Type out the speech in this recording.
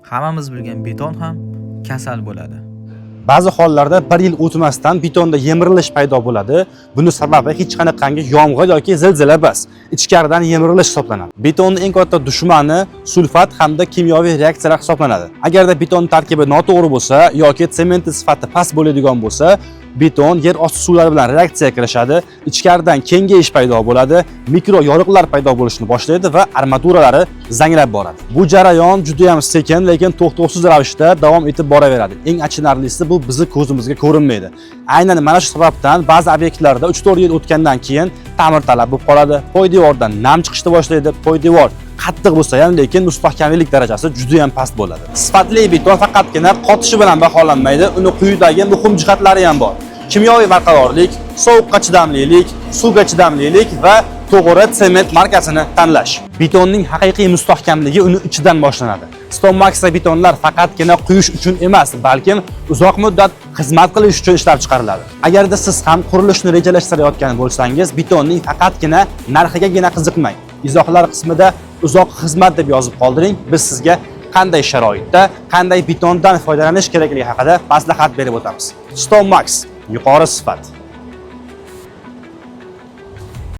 Hammamiz bilgan beton ham kasal bo'ladi. Ba'zi hollarda 1 yil o'tmasdan betonda yemirilish paydo bo'ladi. Buni sababi hech qanaqangi yomg'ir yoki zilzila emas, ichkaridan yemirilish hisoblanadi. Betonning eng katta dushmani sulfat hamda kimyoviy reaksiyalar hisoblanadi. Agarda beton tarkibi noto'g'ri bo'lsa yoki sement sifati past bo'ladigan bo'lsa, beton yer osti suvlari bilan reaksiyaga kirishadi, ichkaridan kengayish paydo bo'ladi, mikro yoriqlar paydo bo'lishni boshlaydi va armaturalari zanglab boradi. Bu jarayon juda ham sekin, lekin to'xtovsiz ravishda davom etib boraveradi. Eng achinarlisi bu bizni ko'zimizga ko'rinmaydi. Aynan mana shu sababdan ba'zi obyektlarda 3-4 yil o'tgandan keyin ta'mirtalab bo'lib qoladi. Poydevordan nam chiqishni boshlaydi. Poydevor qattiq bo'lsa ham, lekin mustahkamlik darajasi juda ham past bo'ladi. Sifatli beton faqatgina qotishi bilan baholanmaydi, uni quyidagi muhim jihatlari ham bor. Kimyoviy barqarorlik, sovuqqa chidamlilik, suvga chidamlilik va to'g'ri sement markasini tanlash. Betonning haqiqiy mustahkamligi uni ichidan boshlanadi. Stonemax betonlar faqatgina quyish uchun emas, balkim uzoq muddat xizmat qilish uchun ishlab chiqariladi. Agarda siz ham qurilishni rejalashtirayotgan bo'lsangiz, betonning faqatgina narxigagina qiziqmang. Izohlar qismida uzoq xizmat deb yozib qoldiring. Biz sizga qanday sharoitda, qanday betondan foydalanish kerakligi haqida maslahat berib o'tamiz. Stonemax yuqori sifat.